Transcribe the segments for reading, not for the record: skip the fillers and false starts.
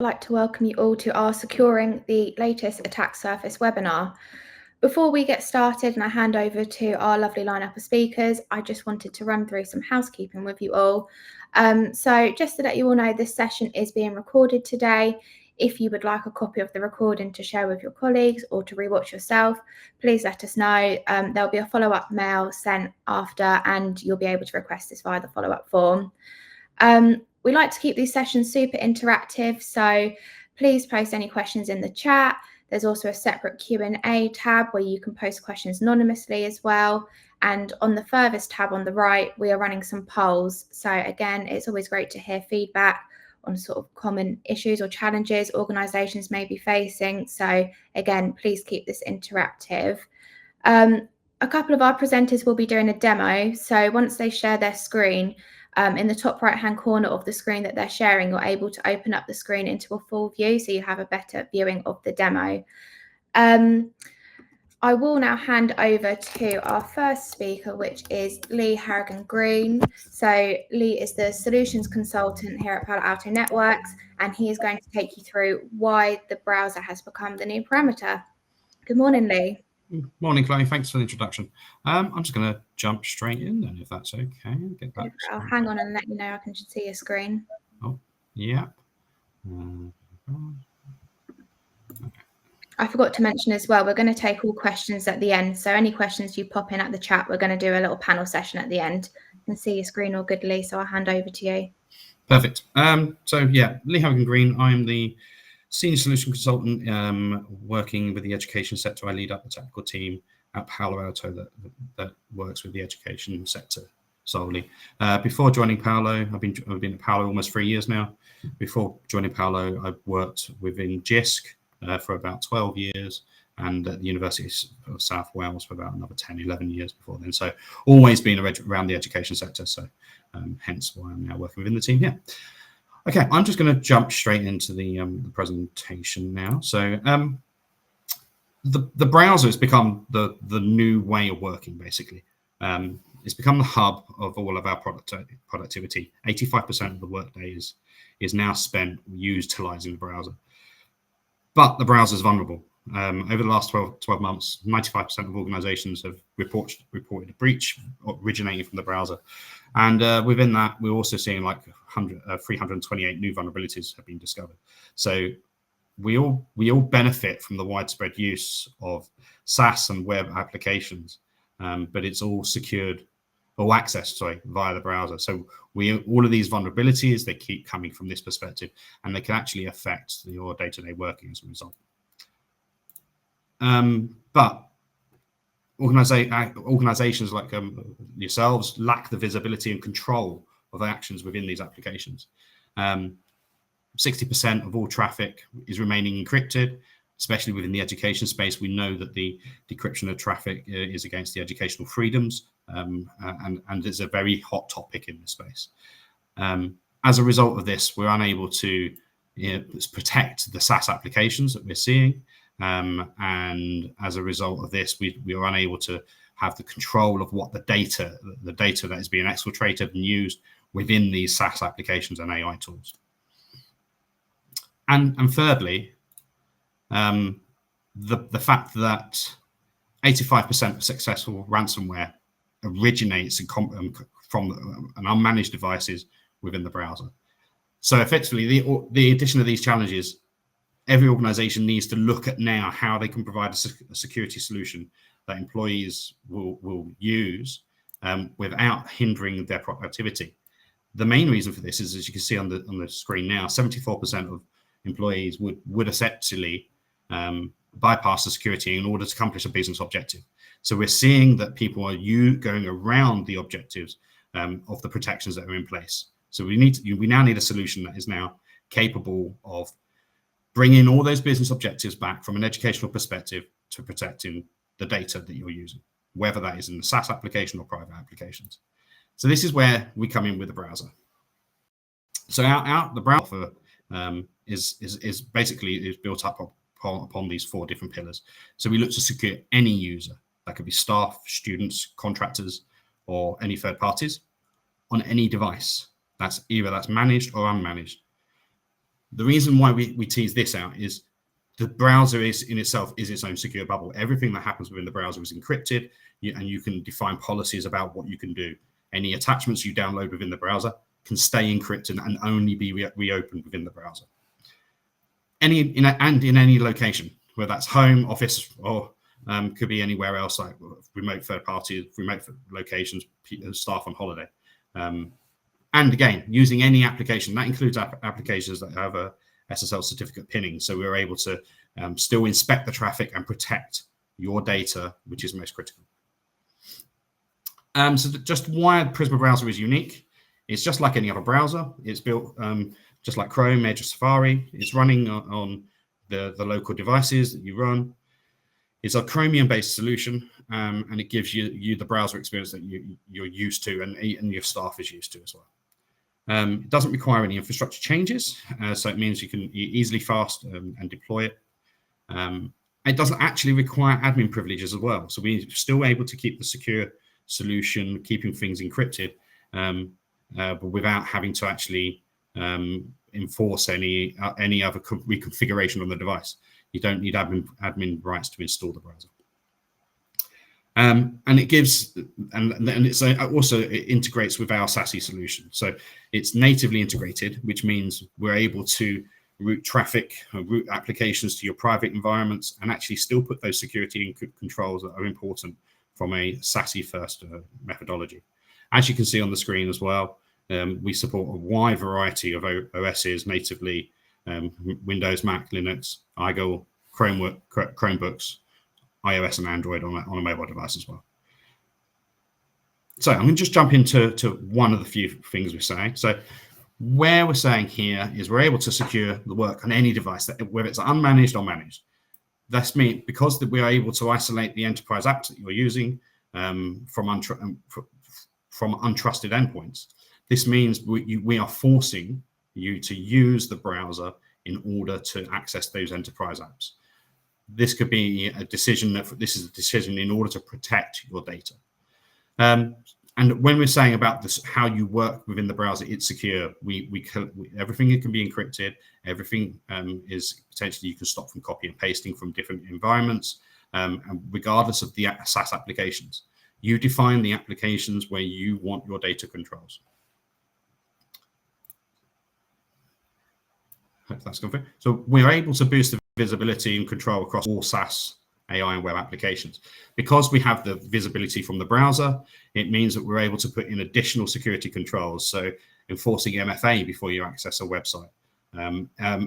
I'd like to welcome you all to our Securing the Latest Attack Surface webinar. Before we get started and I hand over to our lovely lineup of speakers, I just wanted to run through some housekeeping with you all. So just to let you all know, this session is being recorded today. If you would like a copy of the recording to share with your colleagues or to rewatch yourself, please let us know. There'll be a follow-up mail sent after, and you'll be able to request this via the follow-up form. We like to keep these sessions super interactive, so please post any questions in the chat. There's also a separate Q&A tab where you can post questions anonymously as well. And on the furthest tab on the right, we are running some polls. So again, it's always great to hear feedback on sort of common issues or challenges organisations may be facing. So again, please keep this interactive. A couple of our presenters will be doing a demo. So once they share their screen, in the top right-hand corner of the screen that they're sharing, you're able to open up the screen into a full view, so you have a better viewing of the demo. I will now hand over to our first speaker, which is Lee Harrigan-Green. So Lee is the solutions consultant here at Palo Alto Networks, and he is going to take you through why the browser has become the new parameter. Good morning, Lee. Morning, Chloe. Thanks for the introduction. I'm just going to jump straight in then, if that's okay. Get that. I'll hang on and let you know I can see your screen. Oh, yeah. I forgot to mention as well, we're going to take all questions at the end. So any questions you pop in at the chat, we're going to do a little panel session at the end. You can see your screen all good, Lee, so I'll hand over to you. Perfect. So yeah, Lee Harrigan-Green. I'm the Senior Solution Consultant working with the education sector. I lead up the technical team at Palo Alto that works with the education sector solely. Before joining Palo, I've been at Palo almost 3 years now. Before joining Palo, I worked within JISC for about 12 years and at the University of South Wales for about another 10, 11 years before then. So always been around the education sector. So hence why I'm now working within the team here. Okay, I'm just going to jump straight into the presentation now. So the browser has become the new way of working, basically. It's become the hub of all of our productivity. 85% of the workday is now spent utilizing the browser. But the browser is vulnerable. Over the last 12 months, 95% of organizations have reported a breach originating from the browser. And within that, we're also seeing like 328 new vulnerabilities have been discovered. So we all benefit from the widespread use of SaaS and web applications, but it's all secured or accessed, via the browser. So all of these vulnerabilities, they keep coming from this perspective, and they can actually affect your day-to-day working as a result. But organizations like yourselves lack the visibility and control of the actions within these applications. 60% of all traffic is remaining encrypted, especially within the education space. We know that the decryption of traffic is against the educational freedoms, and it's a very hot topic in this space. As a result of this, we're unable to protect the SaaS applications that we're seeing. And as a result of this, we are unable to have the control of what the data that is being exfiltrated and used within these SaaS applications and AI tools. And thirdly, the fact that 85% of successful ransomware originates from an unmanaged devices within the browser. So effectively, the addition of these challenges, every organization needs to look at now how they can provide a security solution that employees will use without hindering their productivity. The main reason for this is, as you can see on the screen now, 74% of employees would essentially bypass the security in order to accomplish a business objective. So we're seeing that people are going around the objectives of the protections that are in place. So we now need a solution that is now capable of bringing all those business objectives back from an educational perspective to protecting the data that you're using, whether that is in the SaaS application or private applications. So this is where we come in with the browser. So the browser is basically built up upon these 4 different pillars. So we look to secure any user. That could be staff, students, contractors, or any third parties on any device. That's managed or unmanaged. The reason why we tease this out is the browser is in itself is its own secure bubble. Everything that happens within the browser is encrypted, and you can define policies about what you can do. Any attachments you download within the browser can stay encrypted and only be reopened within the browser. And in any location, whether that's home, office, or could be anywhere else, like remote third party, remote locations, staff on holiday. And again, using any application, that includes applications that have a SSL certificate pinning. So we're able to still inspect the traffic and protect your data, which is most critical. So just why Prisma Browser is unique. It's just like any other browser. It's built just like Chrome, Edge, or Safari. It's running on the local devices that you run. It's a Chromium-based solution, and it gives you the browser experience that you're used to and your staff is used to as well. It doesn't require any infrastructure changes, so it means you can easily fast and deploy it. It doesn't actually require admin privileges as well, so we're still able to keep the secure solution, keeping things encrypted, but without having to actually enforce any other reconfiguration on the device. You don't need admin rights to install the browser. And it gives, and it's also it integrates with our SASE solution. So it's natively integrated, which means we're able to route traffic, route applications to your private environments, and actually still put those security controls that are important from a SASE first methodology. As you can see on the screen as well, we support a wide variety of OSs natively, Windows, Mac, Linux, IGO, Chromebooks, iOS and Android on a mobile device as well. So I'm going to just jump into one of the few things we're saying. So where we're saying here is we're able to secure the work on any device, whether it's unmanaged or managed. That's mean because we are able to isolate the enterprise apps that you're using from untrusted endpoints. This means we are forcing you to use the browser in order to access those enterprise apps. This could be a decision this is a decision in order to protect your data. And when we're saying about this, how you work within the browser, it's secure. Everything can be encrypted. Everything is potentially you can stop from copy and pasting from different environments, and regardless of the SaaS applications. You define the applications where you want your data controls. Hope that's gone through. So we're able to boost the visibility and control across all SaaS, AI, and web applications. Because we have the visibility from the browser, it means that we're able to put in additional security controls. So enforcing MFA before you access a website.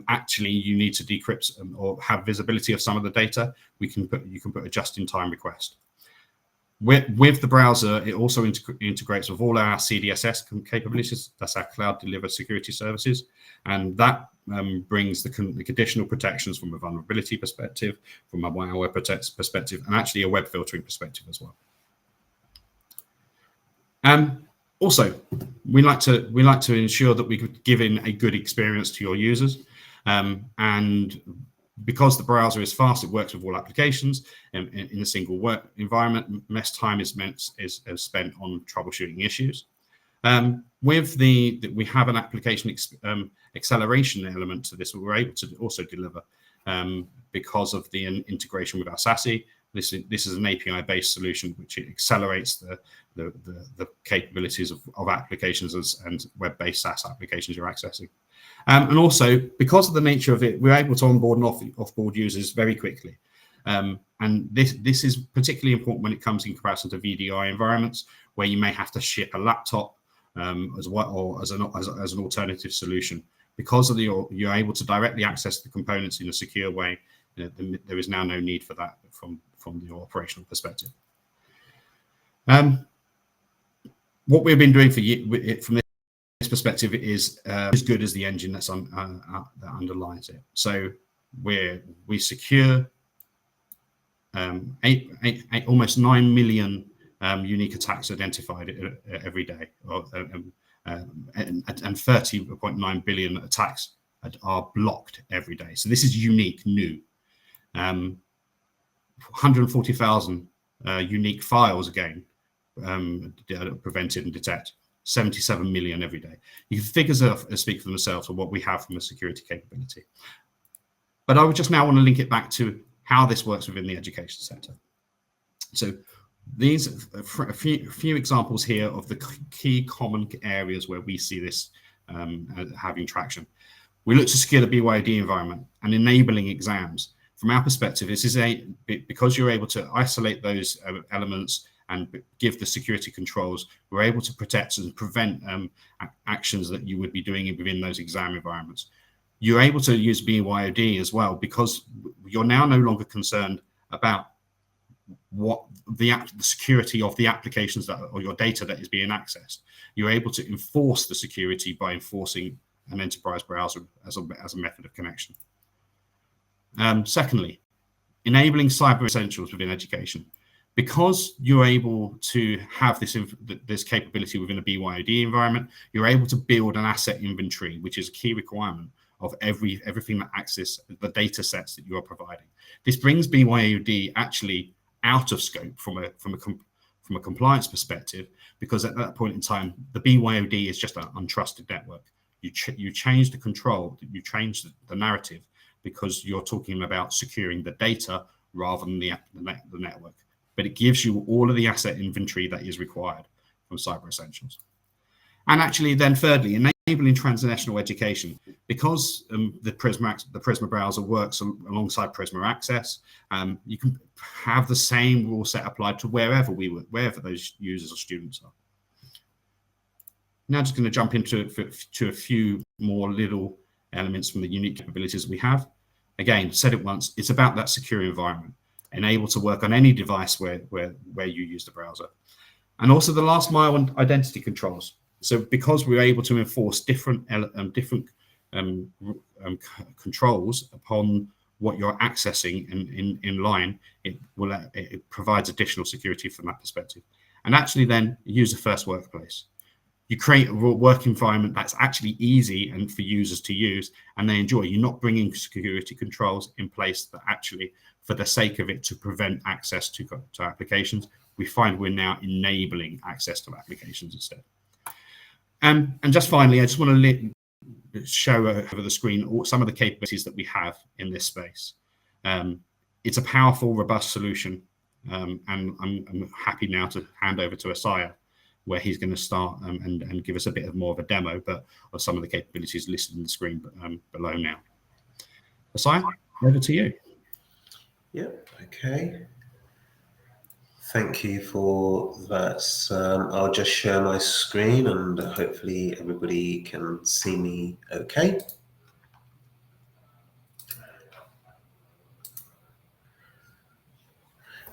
Actually, you need to decrypt or have visibility of some of the data. You can put a just-in-time request. With the browser, it also integrates with all our CDSS capabilities. That's our cloud delivered security services, and that brings the additional protections from a vulnerability perspective, from a malware perspective, and actually a web filtering perspective as well. Also, we like to ensure that we could give in a good experience to your users, and because the browser is fast, it works with all applications in a single work environment. Less time is spent on troubleshooting issues. We have an application acceleration element to this. We're able to also deliver because of the integration with our SASE. This is an API-based solution which accelerates the capabilities of applications and web-based SaaS applications you're accessing. And also, because of the nature of it, we're able to onboard and offboard users very quickly. And this is particularly important when it comes in comparison to VDI environments, where you may have to ship a laptop as well, or as an alternative solution. Because of you're able to directly access the components in a secure way, there is now no need for that from the operational perspective. What we've been doing from this perspective is as good as the engine that underlies it. So we secure almost 9 million unique attacks identified every day, and 30.9 billion attacks are blocked every day. So this is unique, new. 140,000 unique files again prevented and detected. 77 million every day. You can figures speak for themselves on what we have from a security capability. But I would just now want to link it back to how this works within the education sector. So these a few examples here of the key common areas where we see this having traction. We look to secure the BYOD environment and enabling exams. From our perspective, this is because you're able to isolate those elements and give the security controls, we're able to protect and prevent actions that you would be doing within those exam environments. You're able to use BYOD as well because you're now no longer concerned about what the security of the applications or your data that is being accessed. You're able to enforce the security by enforcing an enterprise browser as a method of connection. Secondly, enabling cyber essentials within education. Because you're able to have this capability within a BYOD environment, you're able to build an asset inventory, which is a key requirement of everything that access the data sets that you are providing. This brings BYOD actually out of scope from a compliance perspective, because at that point in time, the BYOD is just an untrusted network. You change the control, you change the narrative, because you're talking about securing the data rather than the network. But it gives you all of the asset inventory that is required from Cyber Essentials. And actually then thirdly, enabling transnational education. Because the Prisma browser works alongside Prisma Access, you can have the same rule set applied to wherever those users or students are. Now just going to jump into a few more little elements from the unique capabilities we have. Again, said it once, it's about that secure environment and able to work on any device where you use the browser. And also the last mile and identity controls. So because we're able to enforce different controls upon what you're accessing in line, it provides additional security from that perspective. And actually then user first workplace. You create a work environment that's actually easy and for users to use, and they enjoy. You're not bringing security controls in place that actually, for the sake of it, to prevent access to applications. We find we're now enabling access to applications instead. And just finally, I just want to show over the screen some of the capabilities that we have in this space. It's a powerful, robust solution, and I'm happy now to hand over to Asaya, where he's going to start and give us a bit more of a demo, but of some of the capabilities listed on the screen below now. Asaya, over to you. Yep, okay. Thank you for that. I'll just share my screen and hopefully everybody can see me okay.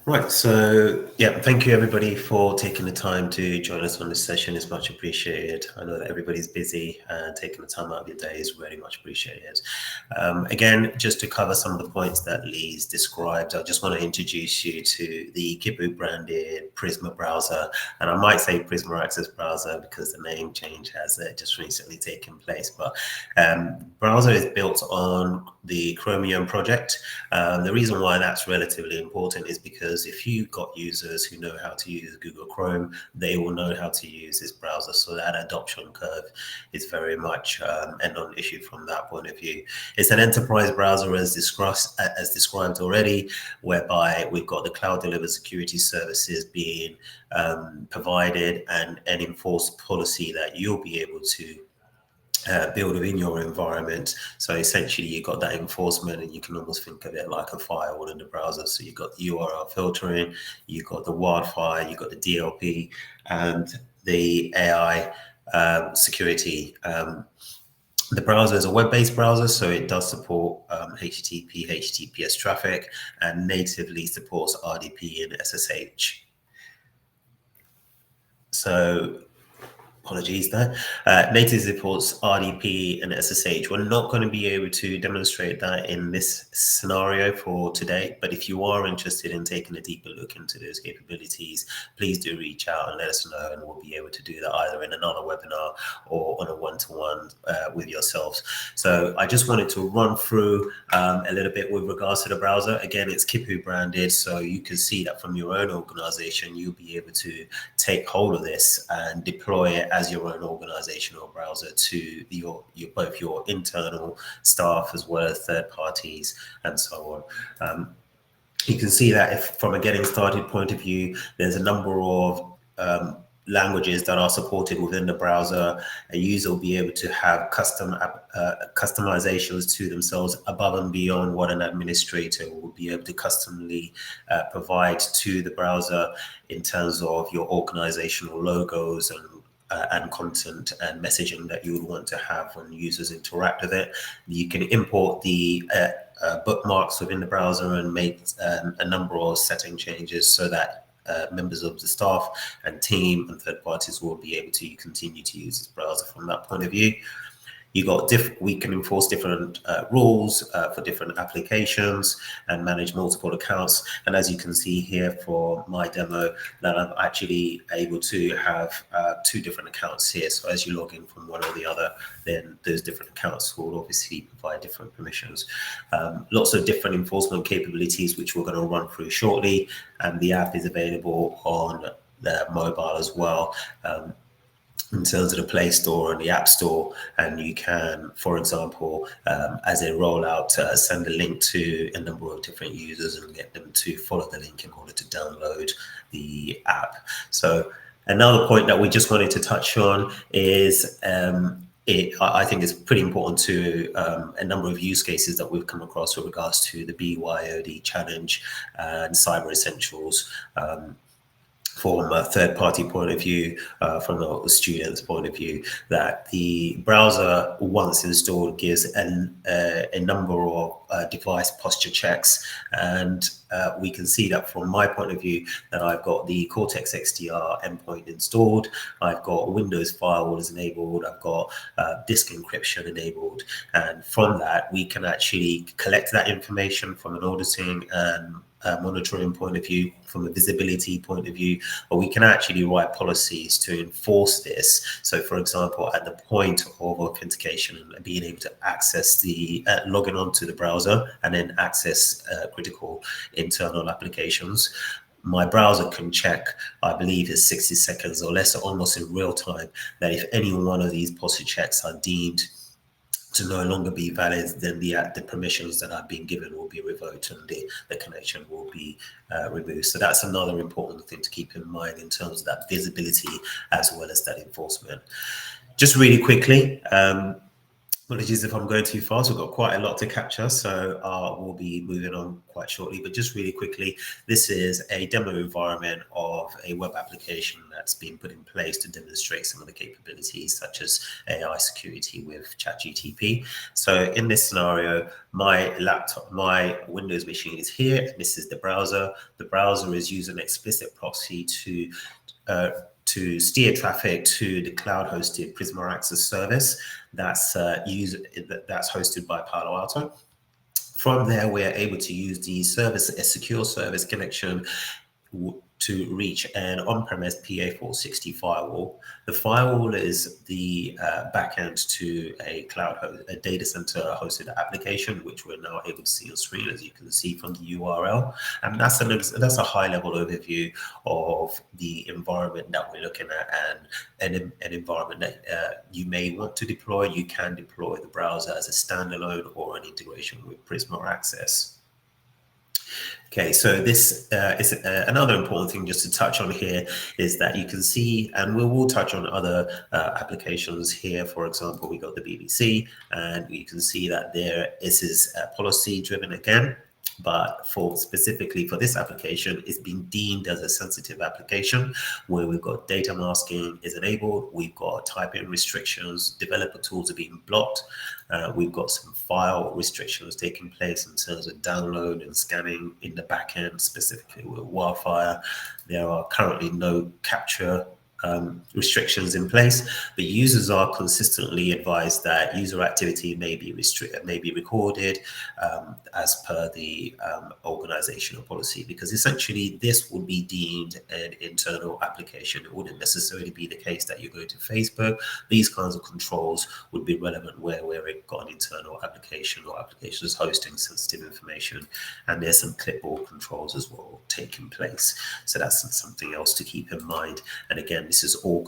Right, so yeah, thank you everybody for taking the time to join us on this session. It's much appreciated. I know that everybody's busy and taking the time out of your day is very much appreciated. Again, just to cover some of the points that Lee's described, I just want to introduce you to the KHIPU branded Prisma browser. And I might say Prisma Access browser because the name change has just recently taken place. But browser is built on the Chromium project. The reason why that's relatively important is because if you've got users who know how to use Google Chrome, they will know how to use this browser. So that adoption curve is very much a non-issue from that point of view. It's an enterprise browser as described already, whereby we've got the cloud delivered security services being provided and an enforced policy that you'll be able to build within your environment. So essentially you got that enforcement, and you can almost think of it like a firewall in the browser. So you've got the URL filtering, you've got the wildfire, you've got the DLP and the AI security. The browser is a web-based browser, so it does support HTTP, HTTPS traffic, and natively supports RDP and SSH. So apologies there. Native supports RDP and SSH. We're not going to be able to demonstrate that in this scenario for today, but if you are interested in taking a deeper look into those capabilities, please do reach out and let us know, and we'll be able to do that either in another webinar or on a one-to-one with yourselves. So I just wanted to run through a little bit with regards to the browser. Again, it's KHIPU branded, so you can see that from your own organization, you'll be able to take hold of this and deploy it as your own organizational browser to both your internal staff as well as third parties and so on. You can see that if from a getting started point of view, there's a number of languages that are supported within the browser. A user will be able to have customizations to themselves above and beyond what an administrator will be able to customly provide to the browser in terms of your organizational logos and content and messaging that you would want to have when users interact with it. You can import the bookmarks within the browser and make a number of setting changes so that members of the staff and team and third parties will be able to continue to use this browser from that point of view. You got we can enforce different rules for different applications and manage multiple accounts. And as you can see here for my demo, that I'm actually able to have 2 different accounts here. So as you log in from one or the other, then those different accounts will obviously provide different permissions. Lots of different enforcement capabilities, which we're going to run through shortly. And the app is available on the mobile as well. In terms of the Play Store and the App Store, and you can, for example, as a rollout, send a link to a number of different users and get them to follow the link in order to download the app. So another point that we just wanted to touch on is I think it's pretty important to a number of use cases that we've come across with regards to the BYOD challenge and Cyber Essentials. From a third-party point of view, from the student's point of view, that the browser, once installed, gives a number of device posture checks. And we can see that from my point of view, that I've got the Cortex XDR endpoint installed, I've got Windows firewalls enabled, I've got disk encryption enabled. And from that, we can actually collect that information from an auditing and monitoring point of view, from a visibility point of view, or we can actually write policies to enforce this. So for example, at the point of authentication and being able to access the logging onto the browser and then access critical internal applications, my browser can check, I believe it's 60 seconds or less, almost in real time, that if any one of these posture checks are deemed to no longer be valid, then the permissions that I've been given will be revoked and the connection will be removed. So that's another important thing to keep in mind in terms of that visibility as well as that enforcement. Just really quickly, apologies if I'm going too fast. We've got quite a lot to capture, so we'll be moving on quite shortly. But just really quickly, this is a demo environment of a web application that's been put in place to demonstrate some of the capabilities, such as AI security with ChatGPT. So in this scenario, my laptop, my Windows machine is here, and this is the browser. The browser is using an explicit proxy to steer traffic to the cloud-hosted Prisma Access service that's hosted by Palo Alto. From there, we are able to use the service, a secure service connection, to reach an on-premise PA460 firewall. The firewall is the backend to a a data center hosted application, which we're now able to see on screen, as you can see from the URL. And that's a high-level overview of the environment that we're looking at, and an environment that you may want to deploy. You can deploy the browser as a standalone or an integration with Prisma Access. Okay, so this is another important thing just to touch on here is that you can see, and we will touch on other applications here. For example, we got the BBC, and you can see that this is policy driven again. But specifically for this application, it's been deemed as a sensitive application where we've got data masking is enabled, we've got typing restrictions, developer tools are being blocked, we've got some file restrictions taking place in terms of download and scanning in the backend, specifically with Wildfire. There are currently no capture restrictions in place, but users are consistently advised that user activity may be recorded as per the organizational policy, because essentially this would be deemed an internal application. It wouldn't necessarily be the case that you go to Facebook. These kinds of controls would be relevant where we've got an internal application or applications hosting sensitive information, and there's some clipboard controls as well taking place. So that's something else to keep in mind. And again, this is all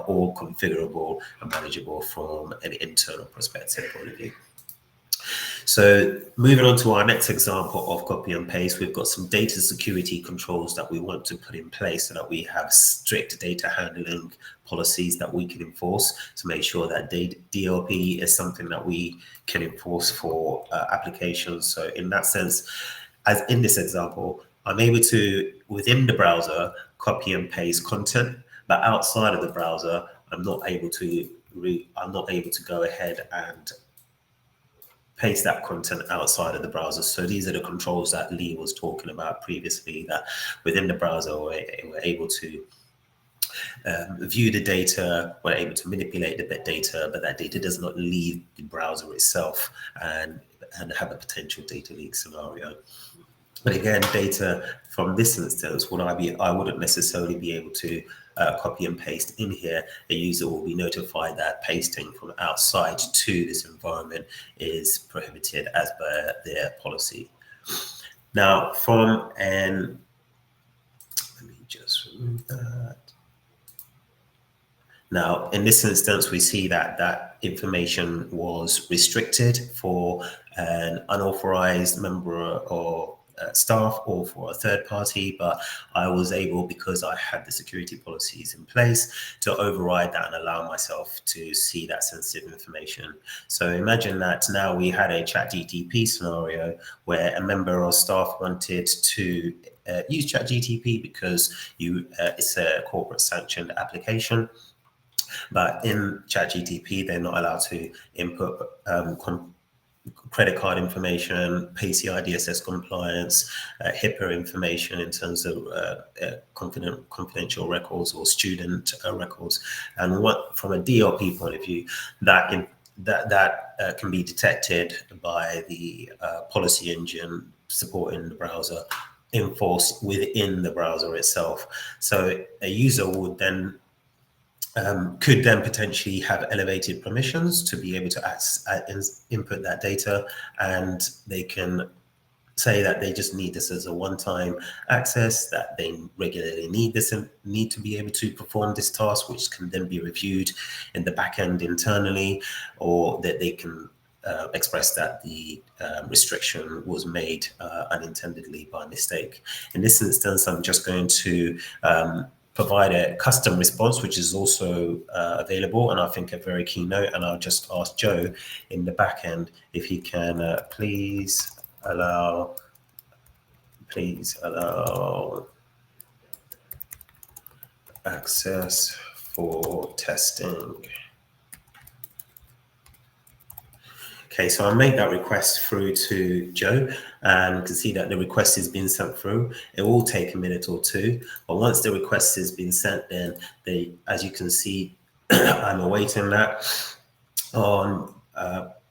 all configurable and manageable from an internal perspective point of view. So moving on to our next example of copy and paste, we've got some data security controls that we want to put in place so that we have strict data handling policies that we can enforce to make sure that DLP is something that we can enforce for applications. So in that sense, as in this example, I'm able to, within the browser, copy and paste content, but outside of the browser, I'm not able to go ahead and paste that content outside of the browser. So these are the controls that Lee was talking about previously, that within the browser we're able to view the data, we're able to manipulate the data, but that data does not leave the browser itself and have a potential data leak scenario. But again, data from this instance, I wouldn't necessarily be able to copy and paste in here. A user will be notified that pasting from outside to this environment is prohibited as per their policy. Now, let me just remove that. Now, in this instance, we see that that information was restricted for an unauthorized member or staff or for a third party, but I was able, because I had the security policies in place, to override that and allow myself to see that sensitive information. So imagine that now we had a ChatGTP scenario where a member or staff wanted to use ChatGTP because it's a corporate sanctioned application. But in ChatGTP, they're not allowed to input credit card information, PCI DSS compliance, HIPAA information in terms of confidential records or student records. And what, from a DLP point of view, that can be detected by the policy engine supporting the browser, enforced within the browser itself. So a user would then could then potentially have elevated permissions to be able to input that data, and they can say that they just need this as a one-time access, that they regularly need this and need to be able to perform this task, which can then be reviewed in the back end internally, or that they can express that the restriction was made unintendedly by mistake. In this instance, I'm just going to provide a custom response, which is also available, and I think a very key note. And I'll just ask Joe in the back end if he can please allow access for testing. Okay, so I made that request through to Joe, and you can see that the request has been sent through. It will take a minute or two, but once the request has been sent, then as you can see, I'm awaiting that. On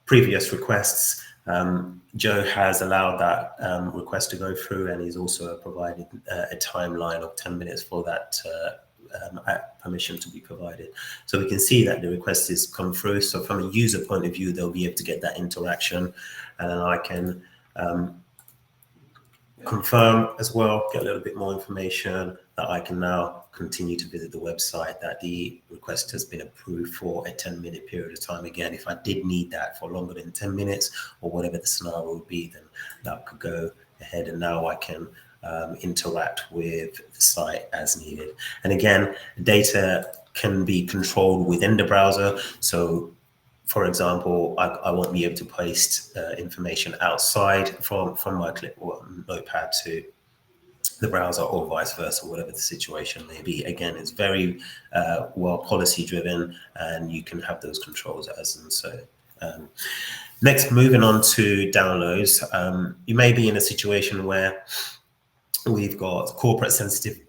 previous requests, Joe has allowed that request to go through, and he's also provided a timeline of 10 minutes for that permission to be provided. So we can see that the request has come through. So from a user point of view, they'll be able to get that interaction, and then I can confirm as well, get a little bit more information that I can now continue to visit the website, that the request has been approved for a 10-minute period of time. Again, if I did need that for longer than 10 minutes or whatever the scenario would be, then that could go ahead, and now I can interact with the site as needed. And again, data can be controlled within the browser. So for example, I won't be able to paste information outside from my notepad to the browser, or vice versa, whatever the situation may be. Again, it's very well policy driven, and you can have those controls as and so. Next, moving on to downloads. You may be in a situation where we've got corporate sensitive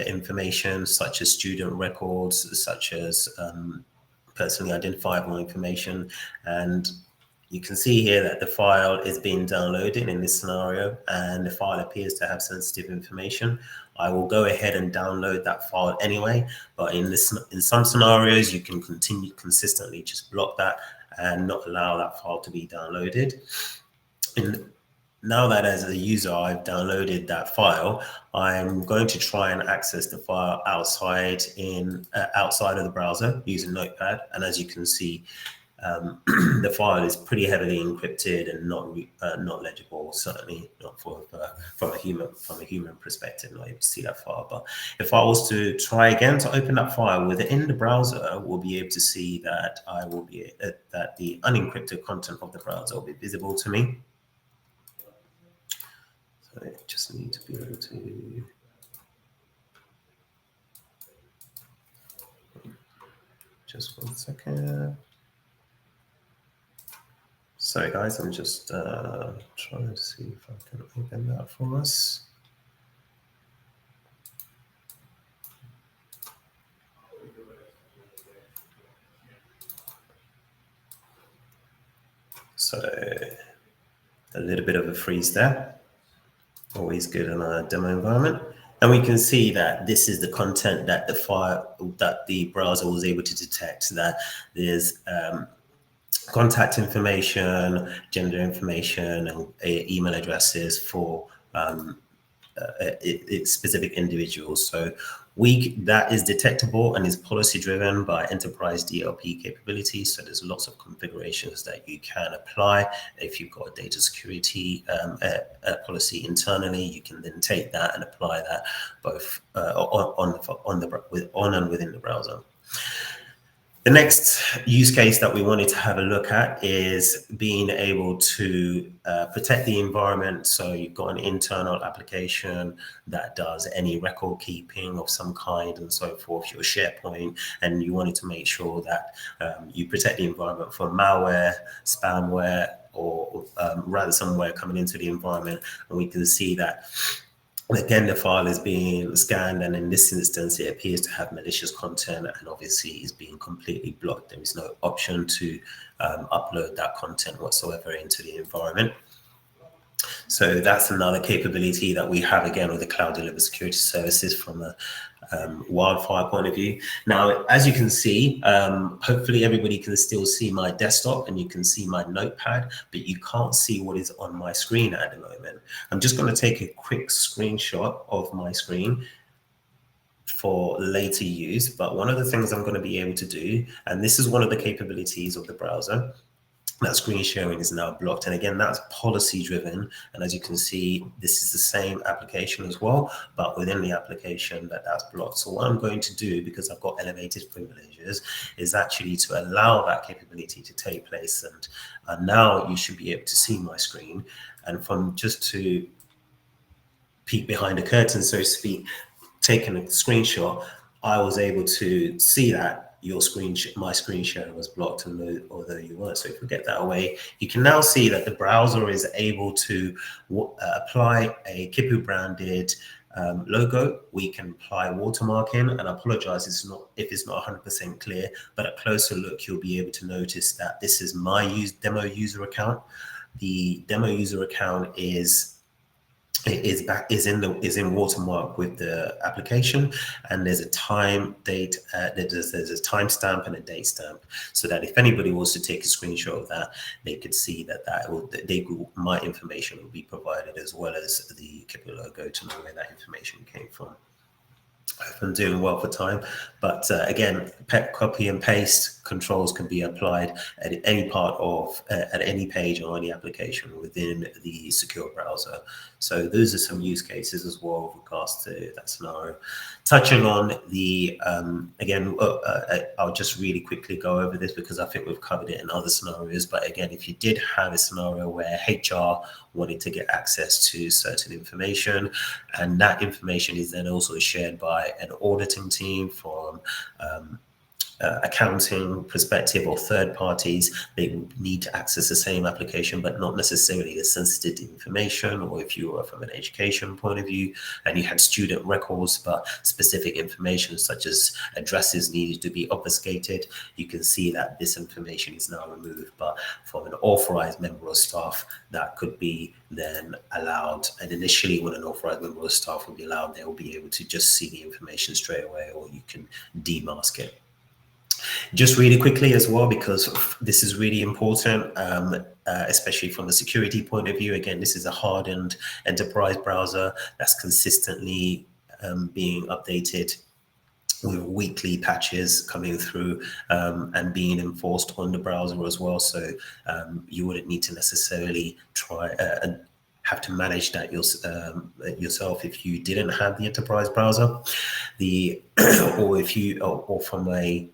information, such as student records, such as personally identifiable information. And you can see here that the file is being downloaded in this scenario, and the file appears to have sensitive information. I will go ahead and download that file anyway, but in some scenarios, you can continue consistently just block that and not allow that file to be downloaded. now that as a user I've downloaded that file, I'm going to try and access the file outside of the browser using Notepad. And as you can see, the file is pretty heavily encrypted and not legible. Certainly not from a human perspective, not able to see that file. But if I was to try again to open that file within the browser, we'll be able to see that that the unencrypted content of the browser will be visible to me. So I just need to be able to. Just 1 second. Sorry guys, I'm just trying to see if I can open that for us. So a little bit of a freeze there. Always good in a demo environment. And we can see that this is the content that the browser was able to detect, that there's contact information, gender information, and email addresses for specific individuals. So that is detectable and is policy driven by enterprise DLP capabilities. So there's lots of configurations that you can apply. If you've got a data security policy internally, you can then take that and apply that both on and within the browser. The next use case that we wanted to have a look at is being able to protect the environment. So you've got an internal application that does any record keeping of some kind and so forth, your SharePoint, and you wanted to make sure that you protect the environment from malware, spamware, or ransomware coming into the environment. And we can see that again, the file is being scanned, and in this instance, it appears to have malicious content, and obviously is being completely blocked. There is no option to upload that content whatsoever into the environment. So that's another capability that we have, again, with the cloud delivered security services from a wildfire point of view. Now, as you can see, hopefully everybody can still see my desktop and you can see my notepad, but you can't see what is on my screen at the moment. I'm just going to take a quick screenshot of my screen for later use. But one of the things I'm going to be able to do, and this is one of the capabilities of the browser, that screen sharing is now blocked. And again, that's policy driven. And as you can see, this is the same application as well, but within the application that's blocked. So what I'm going to do, because I've got elevated privileges, is actually to allow that capability to take place. And now you should be able to see my screen. And from just to peek behind the curtain, so to speak, taking a screenshot, I was able to see that my screen share was blocked, although you weren't. So if we get that away, you can now see that the browser is able to apply a KHIPU branded logo. We can apply watermarking, and I apologize if it's not 100% clear, but at closer look, you'll be able to notice that this is my demo user account. The demo user account is in watermark with the application, and there's a there's a timestamp and a date stamp, so that if anybody was to take a screenshot of that, they could see that my information will be provided, as well as the KHIPU logo, to know where that information came from. I'm doing well for time, but again, copy and paste controls can be applied at any part of at any page or any application within the secure browser. So those are some use cases as well with regards to that scenario. Touching on the again, I'll just really quickly go over this because I think we've covered it in other scenarios. But again, if you did have a scenario where HR wanted to get access to certain information, and that information is then also shared by an auditing team from accounting perspective or third parties, they need to access the same application, but not necessarily the sensitive information. Or if you were from an education point of view and you had student records, but specific information such as addresses needed to be obfuscated, you can see that this information is now removed. But from an authorized member of staff, that could be then allowed. And initially, when an authorized member of staff will be allowed, they will be able to just see the information straight away, or you can demask it. Just really quickly as well, because this is really important, especially from the security point of view. Again, this is a hardened enterprise browser that's consistently being updated with weekly patches coming through and being enforced on the browser as well. So you wouldn't need to necessarily try and have to manage that yourself if you didn't have the enterprise browser. Or from a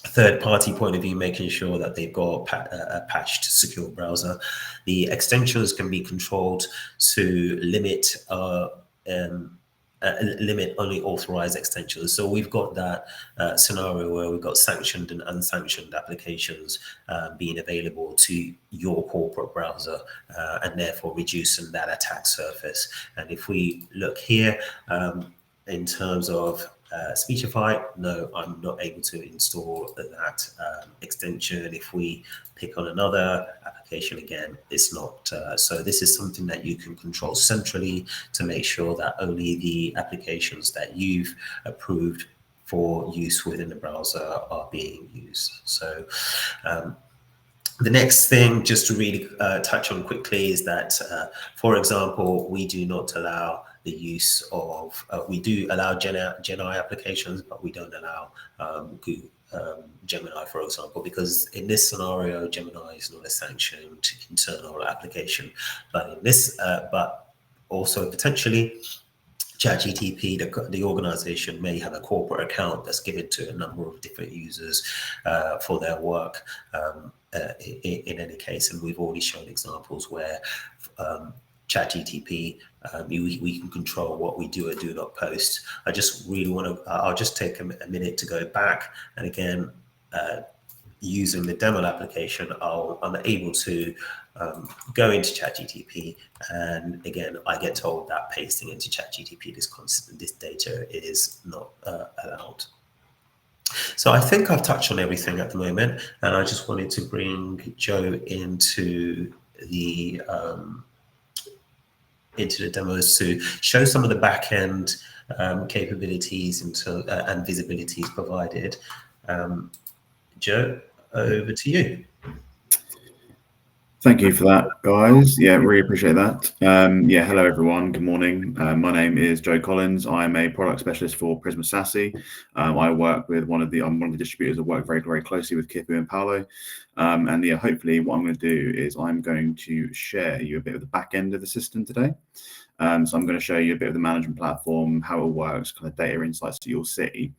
third-party point of view, making sure that they've got a patched secure browser. The extensions can be controlled to limit only authorized extensions. So we've got that scenario where we've got sanctioned and unsanctioned applications being available to your corporate browser, and therefore reducing that attack surface. And if we look here in terms of Speechify, no, I'm not able to install that extension. If we pick on another application, again, it's not. So this is something that you can control centrally to make sure that only the applications that you've approved for use within the browser are being used. So the next thing, just to really touch on quickly, is that, for example, we do not allow the use of, we do allow Gemini applications, but we don't allow Google, Gemini, for example, because in this scenario, Gemini is not a sanctioned internal application. But in this, but also potentially, ChatGTP, the organization, may have a corporate account that's given to a number of different users for their work in any case. And we've already shown examples where ChatGTP, we can control what we do or do not post. I just really want to, I'll just take a minute to go back. And again, using the demo application, I'm able to go into ChatGTP, and again, I get told that pasting into ChatGTP this data is not allowed. So I think I've touched on everything at the moment, and I just wanted to bring Joe into the demos to show some of the back-end capabilities and visibilities provided. Joe, over to you. Thank you for that, guys. Yeah, really appreciate that. Yeah, hello everyone. Good morning. My name is Joe Collins. I'm a product specialist for Prisma SASE. I work with I'm one of the distributors that work very, very closely with KHIPU and Palo. And yeah, hopefully what I'm going to do is I'm going to share you a bit of the back end of the system today. So I'm going to show you a bit of the management platform, how it works, kind of data insights that you'll see.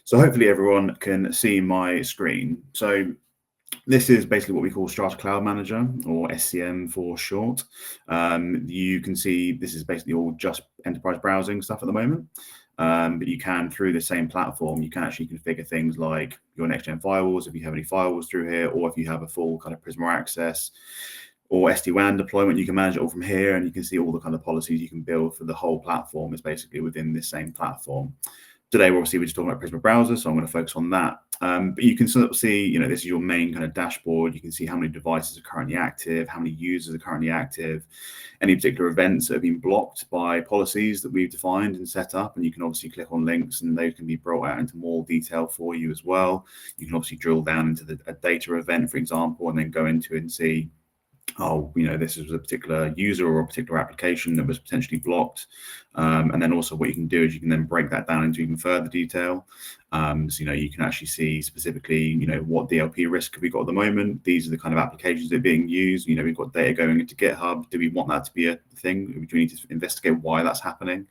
So hopefully everyone can see my screen. So this is basically what we call Strata Cloud Manager, or SCM for short. You can see this is basically all just enterprise browsing stuff at the moment. But you can, through the same platform, you can actually configure things like your next-gen firewalls, if you have any firewalls through here, or if you have a full kind of Prisma access or SD-WAN deployment, you can manage it all from here, and you can see all the kind of policies you can build for the whole platform is basically within this same platform. Today, we're just talking about Prisma Browser, so I'm going to focus on that. But you can sort of see, this is your main kind of dashboard. You can see how many devices are currently active, how many users are currently active, any particular events that have been blocked by policies that we've defined and set up. And you can obviously click on links, and those can be brought out into more detail for you as well. You can obviously drill down into a data event, for example, and then go into it and see, oh, this is a particular user or a particular application that was potentially blocked. And then also what you can do is you can then break that down into even further detail. So, you can actually see specifically, what DLP risk have we got at the moment? These are the kind of applications that are being used. We've got data going into GitHub. Do we want that to be a thing? Do we need to investigate why that's happening?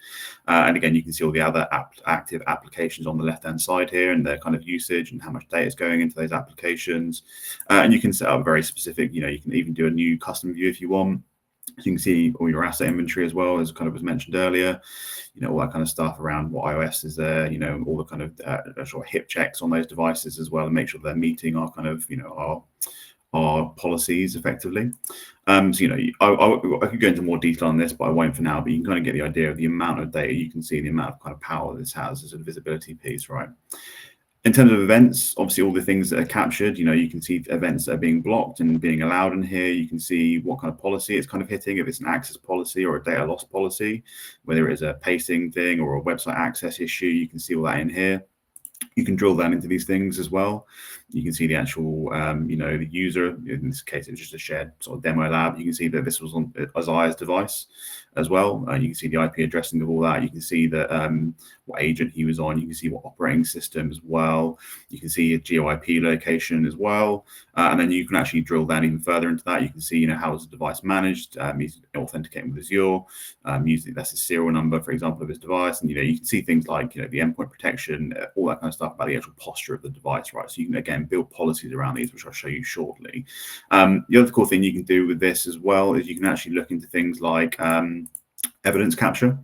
And again, you can see all the other active applications on the left-hand side here and their kind of usage and how much data is going into those applications. And you can set up very specific, you can even do a new custom view if you want. So you can see all your asset inventory as well, as kind of was mentioned earlier, all that kind of stuff around what iOS is there, all the kind of sort of HIP checks on those devices as well, and make sure they're meeting our kind of, our policies effectively. So, I could go into more detail on this, but I won't for now, but you can kind of get the idea of the amount of data you can see, the amount of kind of power this has as a visibility piece, right? In terms of events, obviously all the things that are captured, you can see events that are being blocked and being allowed in here. You can see what kind of policy it's kind of hitting, if it's an access policy or a data loss policy, whether it's a pasting thing or a website access issue, you can see all that in here. You can drill down into these things as well. You can see the actual, the user. In this case, it was just a shared sort of demo lab. You can see that this was on Isaiah's device as well. You can see the IP addressing of all that. You can see that what agent he was on. You can see what operating system as well. You can see a GeoIP location as well. And then you can actually drill down even further into that. You can see, how is the device managed. He's authenticating with Azure. Using that's a serial number, for example, of his device. And, you can see things like, the endpoint protection, all that kind of stuff about the actual posture of the device, right? So you can, again, build policies around these, which I'll show you shortly. The other cool thing you can do with this as well is you can actually look into things like evidence capture.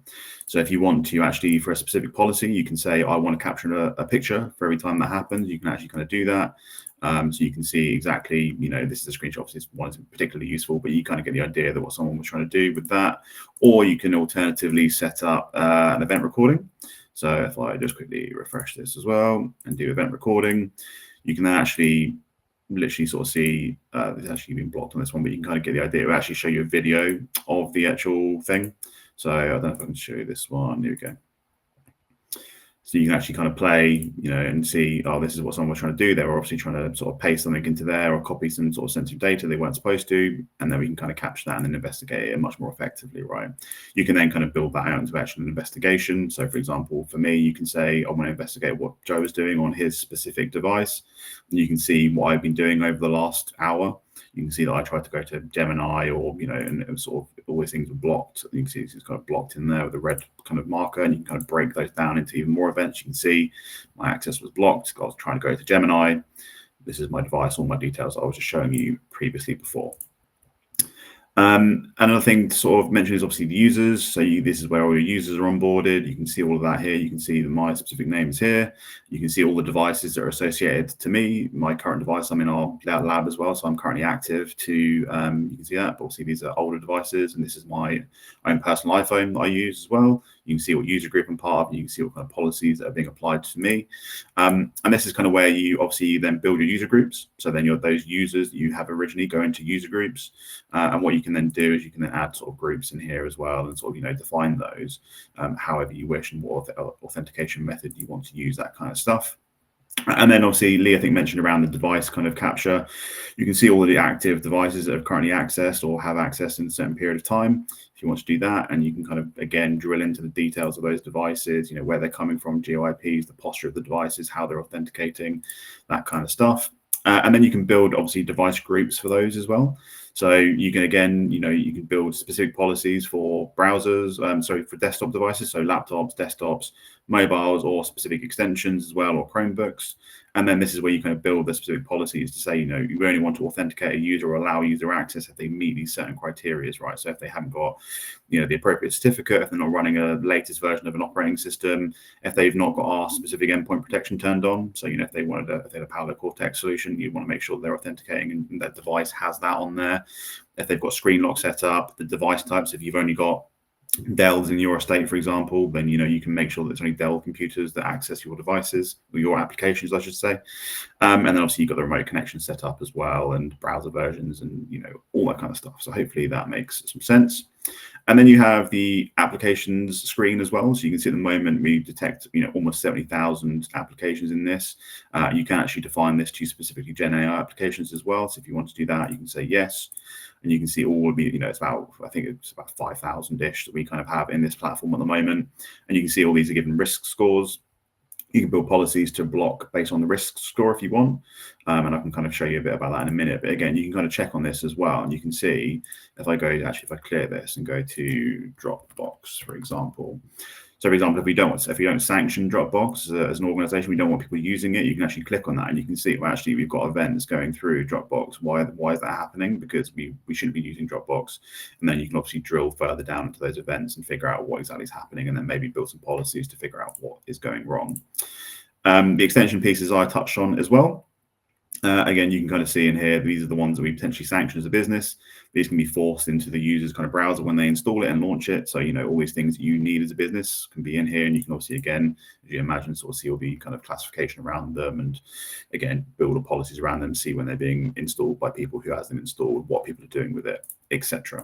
So if you want to actually, for a specific policy, you can say, I want to capture a picture for every time that happens. You can actually kind of do that. So you can see exactly, this is a screenshot. Obviously, this one isn't particularly useful, but you kind of get the idea that what someone was trying to do with that. Or you can alternatively set up an event recording. So if I just quickly refresh this as well and do event recording, you can then actually literally sort of see, it's actually been blocked on this one, but you can kind of get the idea. It will actually show you a video of the actual thing. So I don't know if I can show you this one. Here we go. So you can actually kind of play, and see, oh, this is what someone was trying to do. They were obviously trying to sort of paste something into there or copy some sort of sensitive data they weren't supposed to. And then we can kind of capture that and then investigate it much more effectively, right? You can then kind of build that out into actual investigation. So for example, for me, you can say, I want to investigate what Joe is doing on his specific device. And you can see what I've been doing over the last hour. You can see that I tried to go to Gemini or, and it was sort of all these things were blocked. You can see it's kind of blocked in there with a red kind of marker, and you can kind of break those down into even more events. You can see my access was blocked. I was trying to go to Gemini. This is my device, all my details I was just showing you previously before. Another thing to sort of mention is obviously the users. So this is where all your users are onboarded. You can see all of that here. You can see that my specific name is here. You can see all the devices that are associated to me. My current device, I'm in our lab as well. So I'm currently active to, you can see that, but obviously these are older devices. And this is my own personal iPhone that I use as well. You can see what user group I'm part of, and you can see what kind of policies that are being applied to me. And this is kind of where you obviously then build your user groups. So then those users that you have originally go into user groups. And what you can then do is you can then add sort of groups in here as well and sort of, define those however you wish and what authentication method you want to use, that kind of stuff. And then obviously Lee, I think, mentioned around the device kind of capture. You can see all of the active devices that have currently accessed or have access in a certain period of time if you want to do that. And you can kind of, again, drill into the details of those devices, where they're coming from, GeoIPs, the posture of the devices, how they're authenticating, that kind of stuff. And then you can build, obviously, device groups for those as well. So you can, again, you can build specific policies for browsers, for desktop devices, so laptops, desktops, mobiles, or specific extensions as well, or Chromebooks. And then this is where you kind of build the specific policies to say, you only want to authenticate a user or allow user access if they meet these certain criteria, right? So if they haven't got, the appropriate certificate, if they're not running a latest version of an operating system, if they've not got our specific endpoint protection turned on. So, if they had a Palo Cortex solution, you want to make sure they're authenticating and that device has that on there. If they've got screen lock set up, the device types, if you've only got Dells in your estate, for example, then you can make sure that it's only Dell computers that access your devices or your applications, I should say. And then obviously you've got the remote connection set up as well, and browser versions, and all that kind of stuff. So hopefully that makes some sense. And then you have the applications screen as well. So you can see at the moment we detect almost 70,000 applications in this. You can actually define this to specifically Gen AI applications as well. So if you want to do that, you can say yes. And you can see all of the, it's about, I think it's about 5,000-ish that we kind of have in this platform at the moment. And you can see all these are given risk scores. You can build policies to block based on the risk score if you want. And I can kind of show you a bit about that in a minute. But again, you can kind of check on this as well. And you can see if I clear this and go to Dropbox, for example. So for example, if we don't sanction Dropbox as an organization, we don't want people using it, you can actually click on that and you can see, well, actually, we've got events going through Dropbox. Why is that happening? Because we shouldn't be using Dropbox. And then you can obviously drill further down into those events and figure out what exactly is happening, and then maybe build some policies to figure out what is going wrong. The extension pieces I touched on as well. Again, you can kind of see in here, these are the ones that we potentially sanction as a business. These can be forced into the user's kind of browser when they install it and launch it. So, all these things that you need as a business can be in here. And you can obviously, again, as you imagine, sort of see all the kind of classification around them and, again, build all policies around them, see when they're being installed by people, who has them installed, what people are doing with it, etc.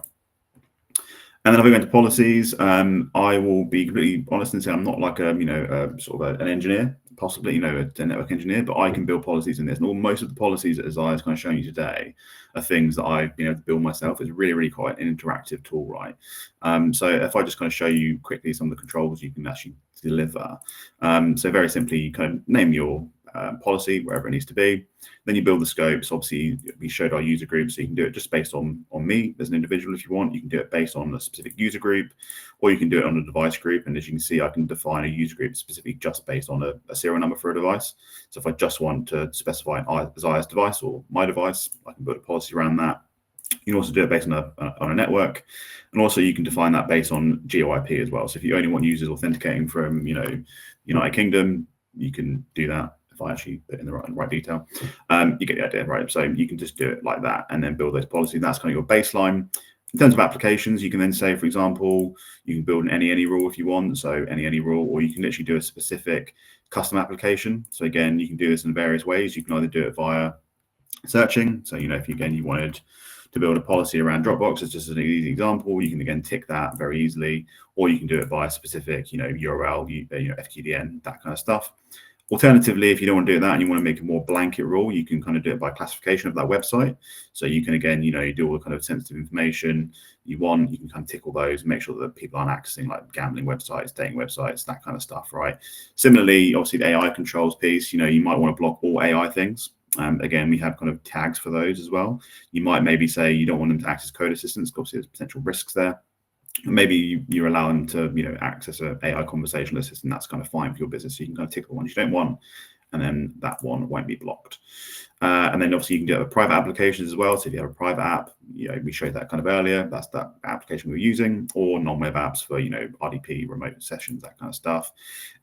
And then if I go into policies, I will be completely honest and say I'm not like an engineer, possibly a network engineer, but I can build policies in this. And most of the policies that Isaiah's kind of showing you today are things that I've been able to build myself. It's really quite an interactive tool, right? So if I just kind of show you quickly some of the controls you can actually deliver. So very simply, you kind of name your policy wherever it needs to be. Then you build the scopes. Obviously, we showed our user group, so you can do it just based on me as an individual if you want. You can do it based on a specific user group, or you can do it on a device group. And as you can see, I can define a user group specifically just based on a serial number for a device. So if I just want to specify an Isaiah's device or my device, I can build a policy around that. You can also do it based on a network, and also you can define that based on GeoIP as well. So if you only want users authenticating from United Kingdom, you can do that. If I actually put in the right detail, you get the idea, right? So you can just do it like that and then build those policies. That's kind of your baseline. In terms of applications, you can then say, for example, you can build an any rule if you want. So any rule, or you can literally do a specific custom application. So again, you can do this in various ways. You can either do it via searching. So if you wanted to build a policy around Dropbox, it's just an easy example. You can again tick that very easily, or you can do it via specific URL, FQDN, that kind of stuff. Alternatively, if you don't want to do that and you want to make a more blanket rule, you can kind of do it by classification of that website. So you can, again, you do all the kind of sensitive information you want. You can kind of tick all those, make sure that people aren't accessing like gambling websites, dating websites, that kind of stuff, right? Similarly, obviously the AI controls piece, you might want to block all AI things. Again, we have kind of tags for those as well. You might maybe say you don't want them to access code assistance, because obviously there's potential risks there. Maybe you allow them to access an AI conversational assistant. That's kind of fine for your business. So you can kind of tick the ones you don't want, and then that one won't be blocked. And then obviously you can do private applications as well. So if you have a private app, we showed that kind of earlier. That's that application we're using, or non-web apps for RDP, remote sessions, that kind of stuff.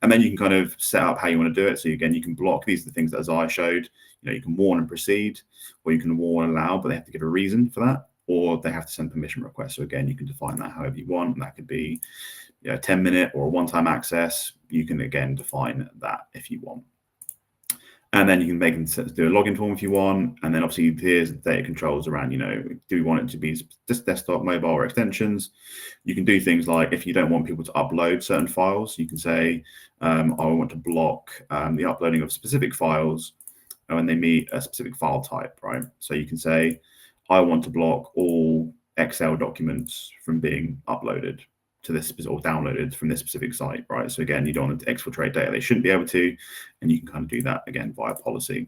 And then you can kind of set up how you want to do it. So again, you can block. These are the things that Isaiah showed. You can warn and proceed, or you can warn and allow, but they have to give a reason for that, or they have to send permission requests. So again, you can define that however you want. And that could be 10-minute or a one-time access. You can again define that if you want. And then you can make them do a login form if you want. And then obviously here's the data controls around, do we want it to be just desktop, mobile, or extensions? You can do things like, if you don't want people to upload certain files, you can say, I want to block the uploading of specific files when they meet a specific file type, right? So you can say, I want to block all Excel documents from being uploaded to this or downloaded from this specific site, right? So again, you don't want to exfiltrate data they shouldn't be able to, and you can kind of do that again via policy.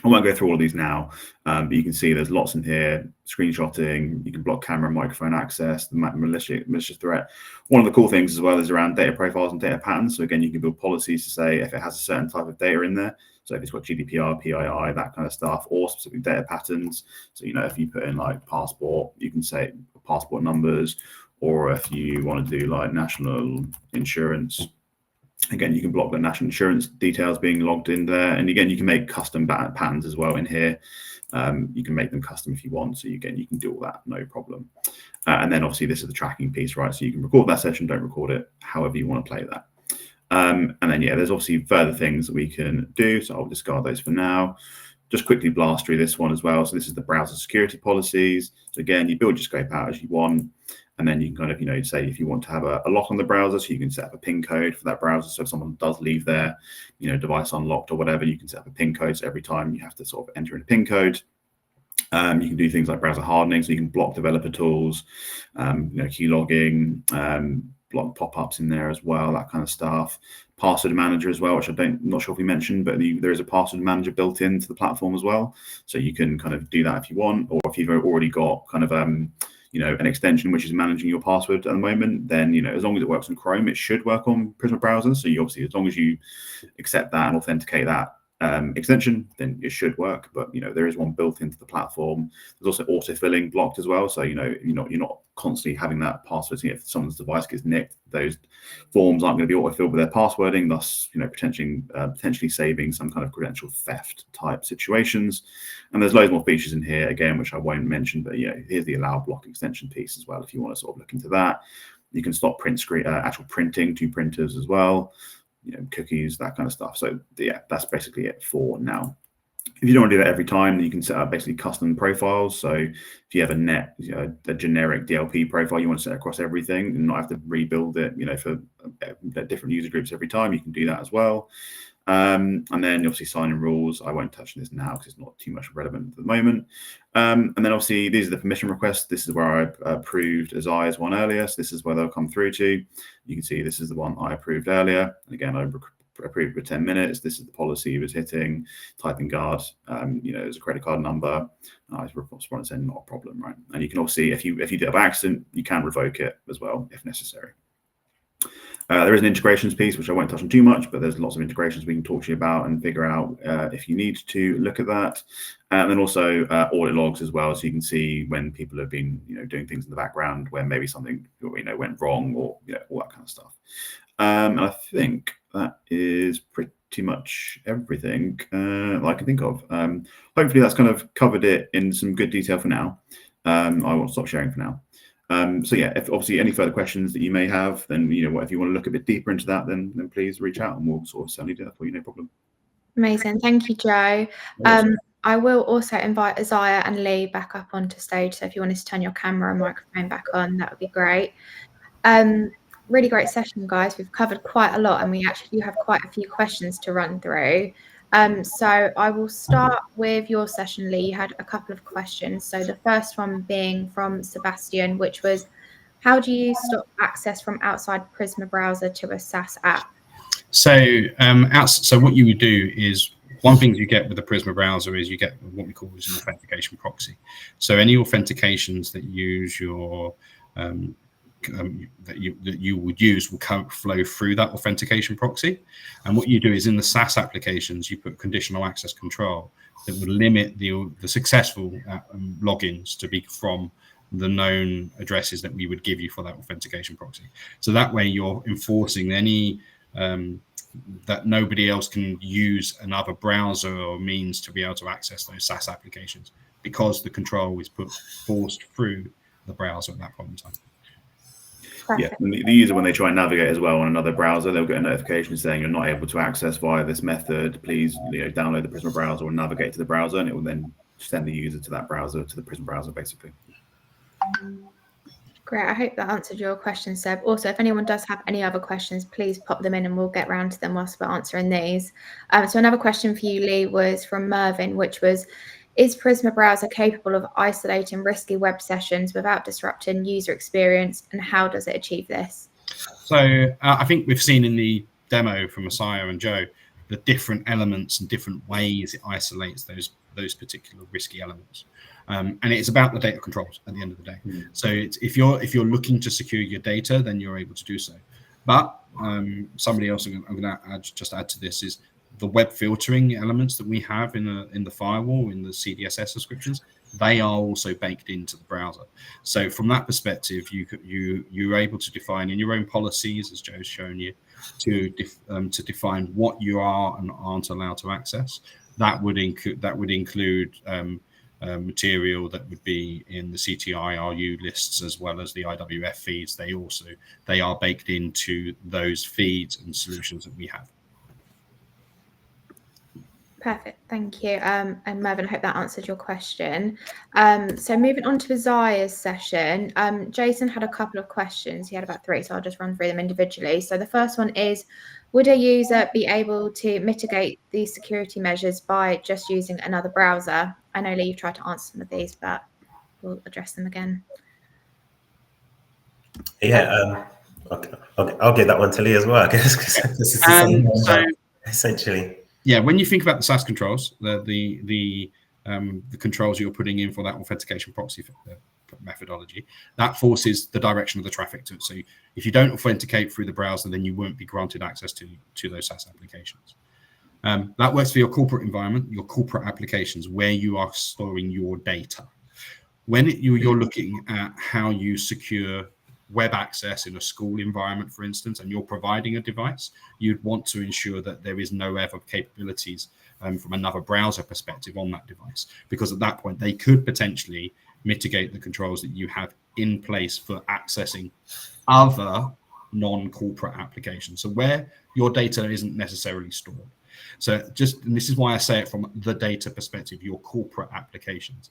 I won't go through all of these now, but you can see there's lots in here. Screenshotting, you can block camera and microphone access, the malicious threat. One of the cool things as well is around data profiles and data patterns. So again, you can build policies to say if it has a certain type of data in there. So if it's got GDPR, PII, that kind of stuff, or specific data patterns. So, if you put in like passport, you can say passport numbers, or if you want to do like national insurance, again, you can block the national insurance details being logged in there. And again, you can make custom patterns as well in here. You can make them custom if you want. So again, you can do all that, no problem. And then obviously this is the tracking piece, right? So you can record that session, don't record it, however you want to play that. And then, there's obviously further things that we can do. So I'll discard those for now. Just quickly blast through this one as well. So this is the browser security policies. So again, you build your scope out as you want. And then you can kind of, say if you want to have a lock on the browser, so you can set up a PIN code for that browser. So if someone does leave their, device unlocked or whatever, you can set up a PIN code. So every time you have to sort of enter in a PIN code. You can do things like browser hardening. So you can block developer tools, key logging, block pop-ups in there as well, that kind of stuff. Password manager as well, which not sure if we mentioned, but there is a password manager built into the platform as well. So you can kind of do that if you want, or if you've already got kind of an extension which is managing your password at the moment, then as long as it works on Chrome, it should work on Prisma Browser. So you obviously, as long as you accept that and authenticate that extension, then it should work. But there is one built into the platform. There's also autofilling blocked as well, so you're not constantly having that password. If someone's device gets nicked, those forms aren't going to be autofilled with their passwording, thus potentially saving some kind of credential theft type situations. And there's loads more features in here again, which I won't mention, but here's the allow block extension piece as well if you want to sort of look into that. You can stop print screen actual printing to printers as well, cookies, that kind of stuff. So that's basically it for now. If you don't want to do that every time, then you can set up basically custom profiles. So if you have a generic DLP profile you want to set across everything and not have to rebuild it, for different user groups every time, you can do that as well. And then obviously sign-in rules. I won't touch on this now because it's not too much relevant at the moment. And then obviously these are the permission requests. This is where I approved Isaiah's one earlier. So this is where they'll come through to. You can see this is the one I approved earlier. And again, I approved for 10 minutes. This is the policy he was hitting, typing guard, there's a credit card number. I responded saying not a problem, right? And you can also see if you do have accident, you can revoke it as well if necessary. There is an integrations piece, which I won't touch on too much, but there's lots of integrations we can talk to you about and figure out if you need to look at that. And then also audit logs as well, so you can see when people have been, doing things in the background where maybe something, went wrong or, all that kind of stuff. And I think that is pretty much everything that I can think of. Hopefully that's kind of covered it in some good detail for now. I won't stop sharing for now. So yeah, if obviously any further questions that you may have, then if you want to look a bit deeper into that, then please reach out and we'll sort of certainly do that for you, no problem. Amazing, thank you, Joe. I will also invite Isaiah and Lee back up onto stage. So if you wanted to turn your camera and microphone back on, that would be great. Really great session, guys. We've covered quite a lot and we actually have quite a few questions to run through. So I will start with your session, Lee. You had a couple of questions. So the first one being from Sebastian, which was, how do you stop access from outside Prisma Browser to a SaaS app? So, so what you would do is, one thing you get with the Prisma Browser is you get what we call an authentication proxy. So any authentications that use your that you would use will flow through that authentication proxy. And what you do is in the SaaS applications, you put conditional access control that would limit the successful logins to be from the known addresses that we would give you for that authentication proxy. So that way you're enforcing any that nobody else can use another browser or means to be able to access those SaaS applications, because the control is forced through the browser at that point in time. Yeah, the user, when they try and navigate as well on another browser, they'll get a notification saying you're not able to access via this method. Please, download the Prisma browser or navigate to the browser, and it will then send the user to that browser, to the Prisma browser, basically. Great. I hope that answered your question, Seb. Also, if anyone does have any other questions, please pop them in and we'll get around to them whilst we're answering these. So another question for you, Lee, was from Mervyn, which was, is Prisma Browser capable of isolating risky web sessions without disrupting user experience, and how does it achieve this? So I think we've seen in the demo from Isaiah and Joe the different elements and different ways it isolates those particular risky elements. And it's about the data controls at the end of the day. So if you're looking to secure your data, then you're able to do so. But somebody else I'm going to add to this is the web filtering elements that we have in the firewall, in the CDSS subscriptions. They are also baked into the browser. So from that perspective, you're able to define in your own policies, as Joe's shown you, to define what you are and aren't allowed to access. That would include material that would be in the CTI-RU lists as well as the IWF feeds. They are baked into those feeds and solutions that we have. Perfect, thank you. And Mervyn, I hope that answered your question. So moving on to Isaiah's session, Jason had a couple of questions. He had about 3, so I'll just run through them individually. So the first one is, would a user be able to mitigate these security measures by just using another browser? I know, Lee, you've tried to answer some of these, but we'll address them again. Yeah, I'll give that one to Lee as well, I guess, because this is the same one, essentially. Yeah, when you think about the SaaS controls, the controls you're putting in for that authentication proxy methodology, that forces the direction of the traffic to it. So if you don't authenticate through the browser, then you won't be granted access to those SaaS applications. That works for your corporate environment, your corporate applications, where you are storing your data. When you're looking at how you secure web access in a school environment, for instance, and you're providing a device, you'd want to ensure that there is no other capabilities from another browser perspective on that device, because at that point they could potentially mitigate the controls that you have in place for accessing other non-corporate applications. So where your data isn't necessarily stored. So and this is why I say it from the data perspective, your corporate applications,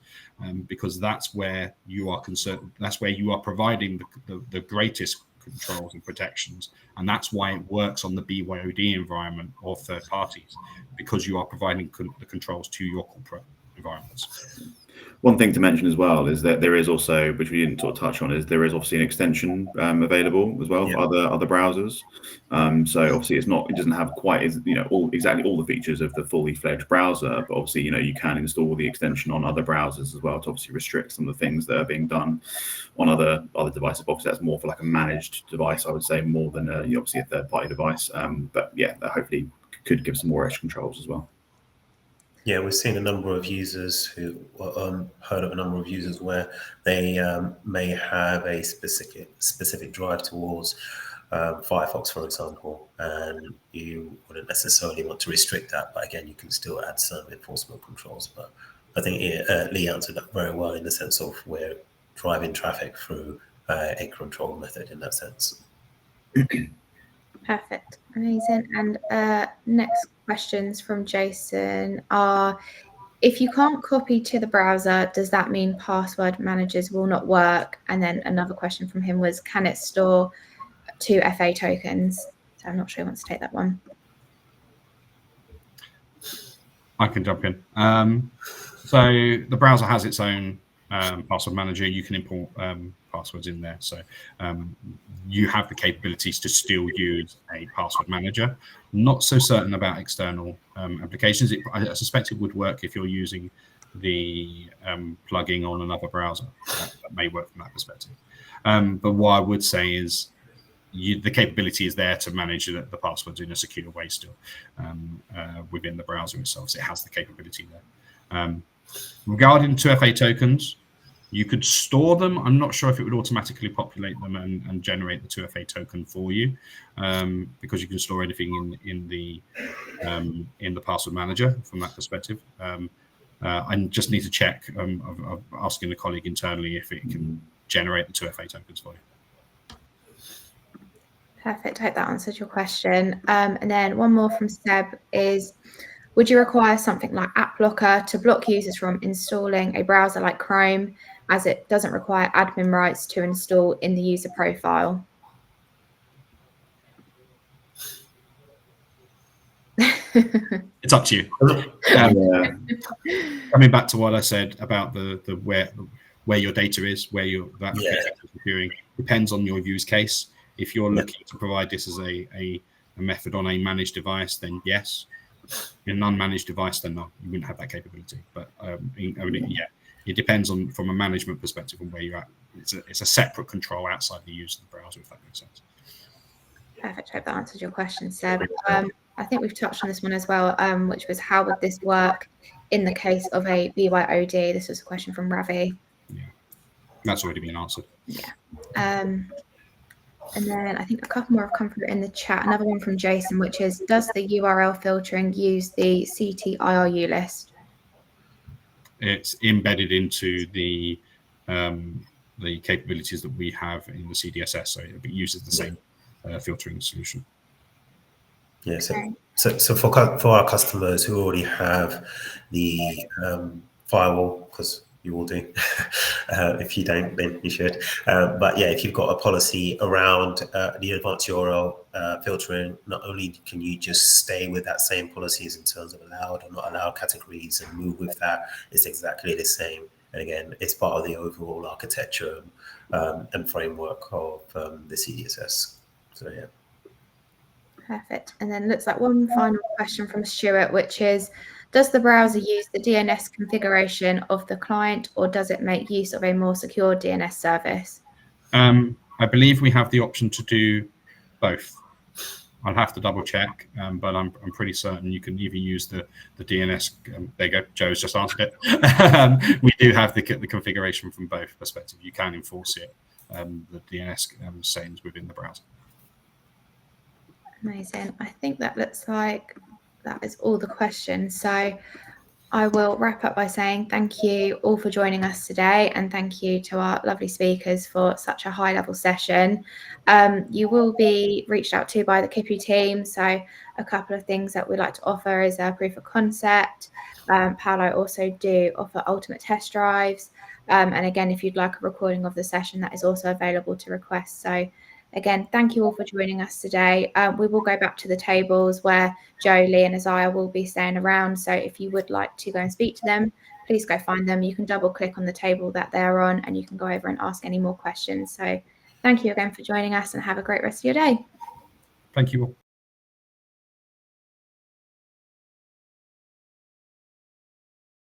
because that's where you are concerned. That's where you are providing the greatest controls and protections, and that's why it works on the BYOD environment or third parties, because you are providing the controls to your corporate environments. One thing to mention as well is that there is also, which we didn't sort of touch on, is there is obviously an extension available as well for other browsers. So obviously it doesn't have quite as exactly all the features of the fully fledged browser, but obviously you can install the extension on other browsers as well to obviously restrict some of the things that are being done on other devices. Obviously that's more for like a managed device, I would say, more than obviously a third-party device. But yeah, that hopefully could give some more extra controls as well. Yeah, we've seen a number of users who heard of a number of users where they may have a specific drive towards Firefox, for example, and you wouldn't necessarily want to restrict that. But again, you can still add some enforcement controls. But I think Lee answered that very well in the sense of we're driving traffic through a control method in that sense. Perfect. Amazing. And next questions from Jason are, if you can't copy to the browser, does that mean password managers will not work? And then another question from him was, can it store 2 FA tokens? So I'm not sure who wants to take that one. I can jump in. So the browser has its own password manager. You can import passwords in there. So you have the capabilities to still use a password manager. Not so certain about external applications. I suspect it would work if you're using the plugin on another browser. That may work from that perspective. But what I would say is the capability is there to manage the passwords in a secure way still within the browser itself. So it has the capability there. Regarding 2FA tokens, you could store them. I'm not sure if it would automatically populate them and generate the 2FA token for you, because you can store anything in the password manager from that perspective. I just need to check of asking the colleague internally if it can generate the 2FA tokens for you. Perfect. I hope that answers your question. And then one more from Seb is, would you require something like App Blocker to block users from installing a browser like Chrome, as it doesn't require admin rights to install in the user profile? It's up to you. Coming back to what I said about the where your data is, where your data is appearing, depends on your use case. If you're looking to provide this as a method on a managed device, then yes. In an unmanaged device, then no, you wouldn't have that capability. But it depends on from a management perspective on where you're at. It's a separate control outside the use of the browser, if that makes sense. Perfect. I hope that answers your question, Seb. I think we've touched on this one as well, which was how would this work in the case of a BYOD? This was a question from Ravi. Yeah, that's already been answered. Yeah. And then I think a couple more have come through in the chat. Another one from Jason, which is, does the URL filtering use the CTIRU list? It's embedded into the capabilities that we have in the CDSS, so it uses the same filtering solution. Yeah, so for our customers who already have the firewall, because you will do. If you don't, then you should. But yeah, if you've got a policy around the advanced URL filtering, not only can you just stay with that same policies in terms of allowed or not allowed categories and move with that, it's exactly the same. And again, it's part of the overall architecture and framework of the CDSS. So yeah. Perfect. And then looks like one final question from Stuart, which is, does the browser use the DNS configuration of the client, or does it make use of a more secure DNS service? I believe we have the option to do both. I'll have to double check, but I'm pretty certain you can either use the DNS. There you go, Joe's just answered it. We do have the configuration from both perspectives. You can enforce it, the DNS settings within the browser. Amazing. I think that looks like that is all the questions. So I will wrap up by saying thank you all for joining us today, and thank you to our lovely speakers for such a high-level session. You will be reached out to by the KHIPU team, so a couple of things that we'd like to offer is a proof of concept. Palo also do offer ultimate test drives, and again, if you'd like a recording of the session, that is also available to request. So again, thank you all for joining us today. We will go back to the tables where Joe, Lee and Isaiah will be staying around. So if you would like to go and speak to them, please go find them. You can double click on the table that they're on and you can go over and ask any more questions. So thank you again for joining us and have a great rest of your day. Thank you all.